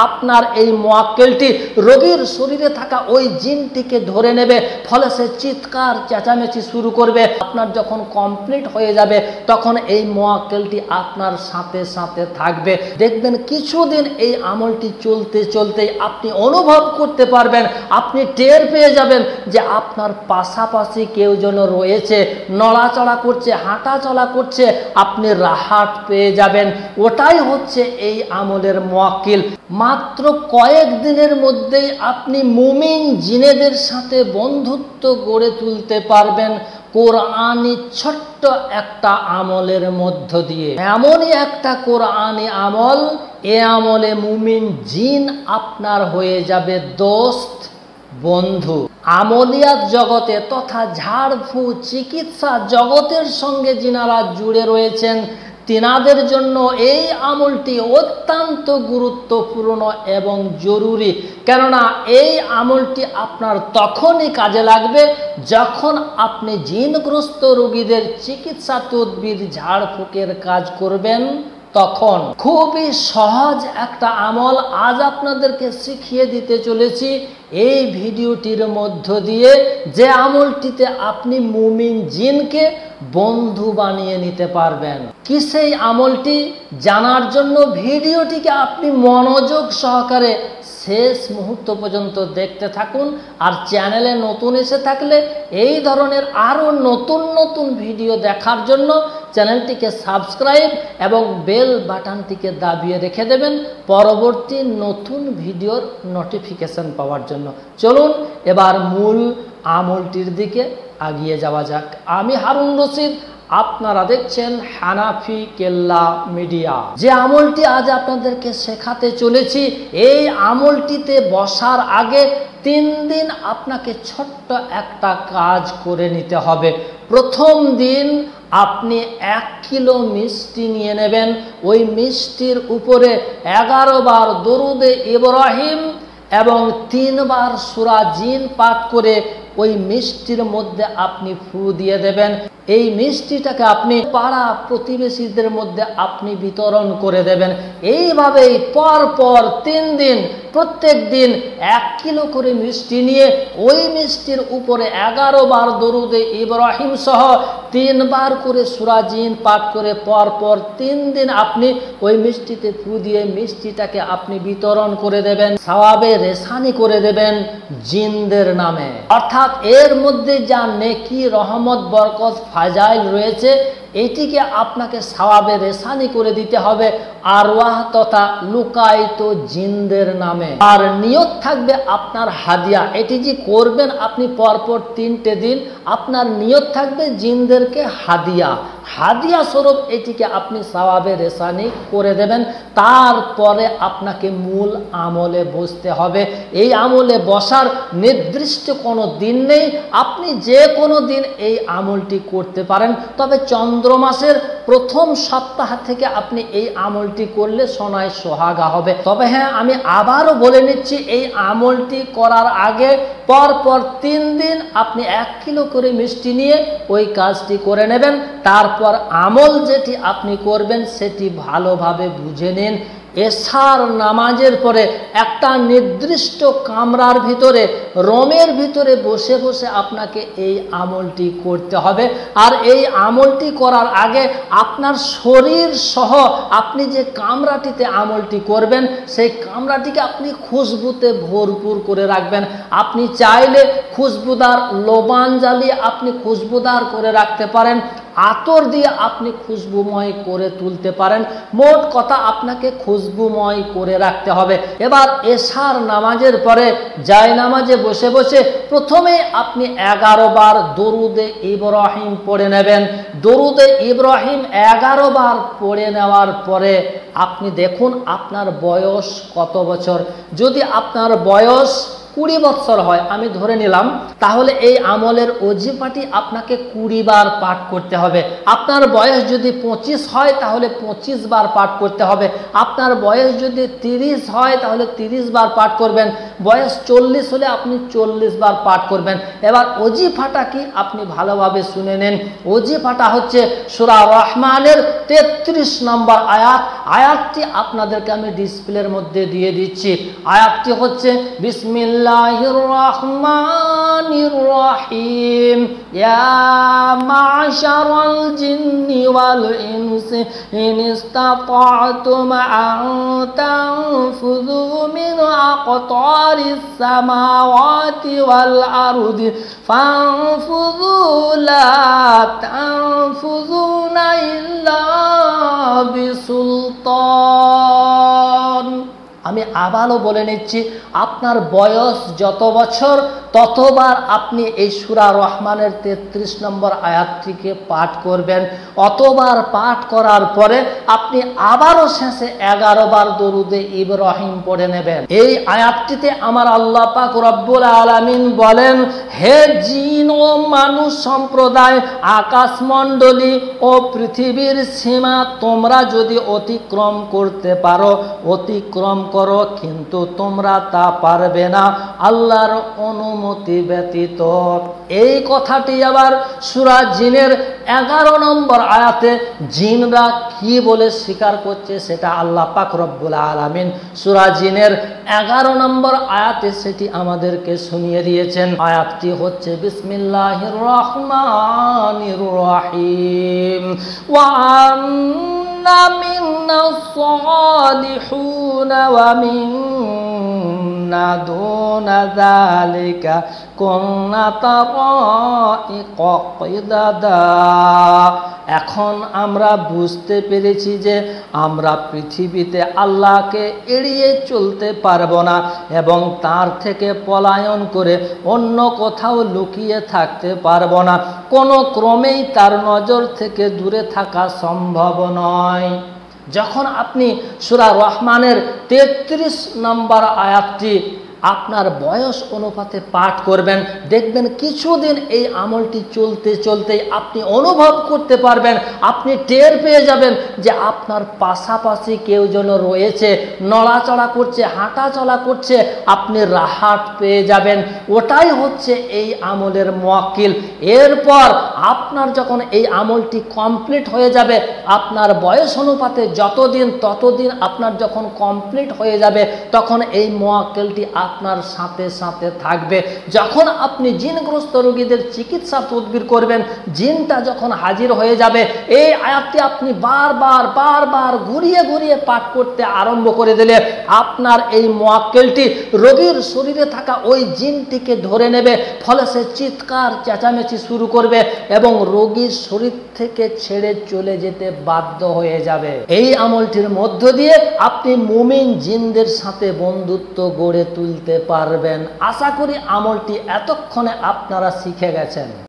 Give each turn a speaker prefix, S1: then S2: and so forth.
S1: আপনার এই মোয়াক্কেলটি রোগীর শরীরে থাকা ওই জিনটিকে ধরে নেবে, ফলে সে চিৎকার চেঁচামেচি শুরু করবে। আপনার যখন কমপ্লিট হয়ে যাবে তখন এই মোয়াক্কেলটি আপনার সাথে সাথে থাকবে। দেখবেন কিছুদিন এই আমলটি চলতে চলতেই আপনি অনুভব করতে পারবেন, আপনি টের পেয়ে যাবেন যে আপনার পাশাপাশি কেউ যেন রয়েছে, নড়াচড়া করছে, হাঁটা চলা করছে, আপনি রাহাত পেয়ে যাবেন। ওটাই হচ্ছে এই আমলের মোয়াক্কিল। মাত্র কয়েক দিনের মধ্যেই আপনি মুমিন জিনেদের সাথে বন্ধুত্ব গড়ে তুলতে পারবেন কোরআনি ছোট্ট একটা আমলের মধ্য দিয়ে। এমনই একটা কোরআনি আমল, এ আমলে মুমিন জিন আপনার হয়ে যাবে দোস্ত, বন্ধু। আমলিয়াত জগতে তথা ঝাড়ফু চিকিৎসা জগতের সঙ্গে যিনারা জুড়ে রয়েছেন তিনাদের জন্য এই আমলটি অত্যন্ত গুরুত্বপূর্ণ এবং জরুরি। কেননা এই আমলটি আপনার তখনই কাজে লাগবে যখন আপনি জিনগ্রস্ত রোগীদের চিকিৎসা তদবির ঝাড়ফুঁকের কাজ করবেন। তখন খুবই সহজ একটা আমল আজ আপনাদেরকে শিখিয়ে দিতে চলেছি এই ভিডিওটির মধ্য দিয়ে, যে আমলটিতে আপনি মুমিন জিনকে বন্ধু বানিয়ে নিতে পারবেন। কি সেই আমলটি জানার জন্য ভিডিওটিকে আপনি মনোযোগ সহকারে শেষ মুহূর্ত পর্যন্ত দেখতে থাকুন। আর চ্যানেলে নতুন এসে থাকলে এই ধরনের আরও নতুন নতুন ভিডিও দেখার জন্য চ্যানেলটিকে সাবস্ক্রাইব এবং বেল বাটনটিকে দাবিয়ে রেখে দেবেন পরবর্তী নতুন ভিডিওর নোটিফিকেশন পাওয়ার জন্য। চলুন এবার মূল আমলটির দিকে এগিয়ে যাওয়া যাক। আমি হারুন রশিদ, আপনারা দেখছেন হানাফি কেল্লা মিডিয়া। যে আমলটি আজ আপনাদেরকে শেখাতে চলেছি, এই আমলটিতে বসার আগে 3 দিন আপনাকে ছোট্ট একটা কাজ করে নিতে হবে। প্রথম দিন আপনি 1 কিলো মিষ্টি নিয়ে নেবেন। ওই মিষ্টির উপরে 11 বার দরুদে ইব্রাহিম এবং 3 বার সূরা জিন পাঠ করে ওই মিষ্টির মধ্যে আপনি ফু দিয়ে দেবেন। এই মিষ্টিটাকে আপনি পাড়া প্রতিবেশীদের মধ্যে আপনি বিতরণ করে দেবেন। এইভাবেই পর 3 দিন প্রত্যেক দিন 1 কিলো করে মিষ্টি নিয়ে ওই মিষ্টির উপরে 11 বার দরুদে ইব্রাহিম সহ 3 বার করে সূরা জিন পাঠ করে পর 3 দিন আপনি ওই মিষ্টিতে ফু দিয়ে মিষ্টিটাকে আপনি বিতরণ করে দেবেন, সওয়াবে রেসানি করে দেবেন জিনদের নামে। অর্থাৎ এর মধ্যে যা নেকি, রহমত, বরকত, ফাজাইল রয়েছে এটিকে আপনাকে সওয়াবে রেসানি করে দিতে হবে আরওয়াহ তথা লুকায়িত জিনদের নামে। আর নিয়ত থাকবে আপনার হাদিয়া। এটি যে করবেন আপনি পরপর 3টে দিন, আপনার নিয়ত থাকবে জিনদেরকে হাদিয়া স্বরূপ এটিকে আপনি সওয়াবে রেসানি করে দেবেন। তারপরে আপনাকে মূল আমলে বসতে হবে। এই আমলে বসার নির্দিষ্ট কোনো দিন নেই, আপনি যে কোনো দিন এই আমলটি করতে পারেন। তবে চন্দ্র মাসের প্রথম সপ্তাহ থেকে আপনি এই আমলটি করলে সোনায় সোহাগা হবে। তবে হ্যাঁ, আমি আবারও বলে নিচ্ছি, এই আমলটি করার আগে পর 3 দিন আপনি 1 কিলো করে মিষ্টি নিয়ে ওই কাজটি করে নেবেন। তারপর আমল যেটি আপনি করবেন সেটি ভালোভাবে বুঝে নিন। এশার নামাজের পরে একটা নির্দিষ্ট কামরার ভিতরে, রুমের ভিতরে বসে বসে আপনাকে এই আমলটি করতে হবে। আর এই আমলটি করার আগে আপনার শরীর সহ আপনি যে কামরাটিতে আমলটি করবেন সেই কামরাটিকে আপনি খুশবুতে ভরপুর করে রাখবেন। আপনি চাইলে খুশবুদার লোবান জ্বালিয়ে আপনি খুশবুদার করে রাখতে পারেন, আতর দিয়ে আপনি খুশবুময় করে তুলতে পারেন। মোট কথা আপনাকে খুশবুময় করে রাখতে হবে। এবার এশার নামাজের পরে জায়নামাজে বসে বসে প্রথমে আপনি 11 বার দরুদে ইব্রাহিম পড়ে নেবেন। দরুদে ইব্রাহিম 11 বার পড়ে নেওয়ার পরে আপনি দেখুন আপনার বয়স কত বছর। যদি আপনার বয়স 20 বছর হয়, আমি ধরে নিলাম, তাহলে এই আমলের ওজিফাটি আপনাকে 20 বার পাঠ করতে হবে। আপনার বয়স যদি 25 হয় তাহলে 25 বার পাঠ করতে হবে। আপনার বয়স যদি 30 হয় তাহলে 30 বার পাঠ করবেন। বয়স 40 হলে আপনি 40 বার পাঠ করবেন। এবার ওজিফাটা কি আপনি ভালোভাবে শুনে নেন। ওজিফাটা হচ্ছে সূরা রহমানের 33 নম্বর আয়াত। আয়াতটি আপনাদেরকে আমি ডিসপ্লের মধ্যে দিয়ে দিচ্ছি। আয়াতটি হচ্ছে বিসমিল্লাহির রহমানির রহিম, ইয়া মা'শারাল জিন্নি ওয়াল ইনসি ইন ইসতাতা'তুম আন তানফুযু মিন আকতারিস সামাওয়াতি ওয়াল আরদি ফানফুযু লা তানফুযুনা ইল্লা বিসুলতান। আমি আবারও বলে নিচ্ছি, আপনার বয়স যত বছর ততবার আপনি এই সূরা রহমানের 33 নম্বর আয়াতটিকে পাঠ করবেন। অতবার পাঠ করার পরে আপনি আবারও শেষে 11 বার দরুদে ইব্রাহিম পড়ে নেবেন। এই আয়াতটিতে আমার আল্লাহ পাক রব্বুল আলামিন বলেন, হে জিন ও মানুষ সম্প্রদায়, আকাশমণ্ডলী ও পৃথিবীর সীমা তোমরা যদি অতিক্রম করতে পারো অতিক্রম করো, কিন্তু তোমরা তা পারবে না আল্লাহর অনুমতি ব্যতীত। এই কথাটি আবার সূরা জিনের 11 নম্বর আয়াতে জিনরা কি বলে স্বীকার করছে সেটা আল্লাহ পাক রব্বুল আলামিন সূরা জিনের 11 নম্বর আয়াতে সেটি আমাদেরকে শুনিয়ে দিয়েছেন। আয়াতটি হচ্ছে বিসমিল্লাহির রহমানির রহিম, ওয়া আন্না মিন্নাস সালিহুনা ওয়া মিন্না দুনা যালিকা কুন্না তারাইকা কিদাদা। এখন আমরা বুঝতে পেরেছি যে আমরা পৃথিবীতে আল্লাহকে এড়িয়ে চলতে পারবো না এবং তার থেকে পলায়ন করে অন্য কোথাও লুকিয়ে থাকতে পারবো না। কোনো ক্রমেই তার নজর থেকে দূরে থাকা সম্ভব নয়। যখন আপনি সূরা রহমানের 33 নম্বর আয়াতটি আপনার বয়স অনুপাতে পাঠ করবেন, দেখবেন কিছুদিন এই আমলটি চলতে চলতেই আপনি অনুভব করতে পারবেন, আপনি টের পেয়ে যাবেন যে আপনার পাশাপাশি কেউ যেন রয়েছে, নড়াচড়া করছে, হাঁটা চলা করছে, আপনি রাহাত পেয়ে যাবেন। ওটাই হচ্ছে এই আমলের মুয়াক্কিল। এরপর আপনার যখন এই আমলটি কমপ্লিট হয়ে যাবে, আপনার বয়স অনুপাতে যতদিন ততদিন আপনার যখন কমপ্লিট হয়ে যাবে, তখন এই মুয়াক্কিলটি আপনার সাথে সাথে থাকবে। যখন আপনি জিনগ্রস্ত রোগীদের চিকিৎসা তদবির করবেন, জিনটা যখন হাজির হয়ে যাবে, এই আয়াতটি আপনি বারবার বারবার ঘুরিয়ে ঘুরিয়ে পাঠ করতে আরম্ভ করে দিলে আপনার এই মুয়াক্কিলটি রোগীর শরীরে থাকা ওই জিনটিকে ধরে নেবে। ফলে সে চিৎকার চেঁচামেচি শুরু করবে এবং রোগীর শরীর থেকে ছেড়ে চলে যেতে বাধ্য হয়ে যাবে। এই আমলটির মধ্য দিয়ে আপনি মুমিন জিনদের সাথে বন্ধুত্ব গড়ে তুলতে পারবেন। আশা করি আমলটি এতক্ষণে আপনারা শিখে গেছেন।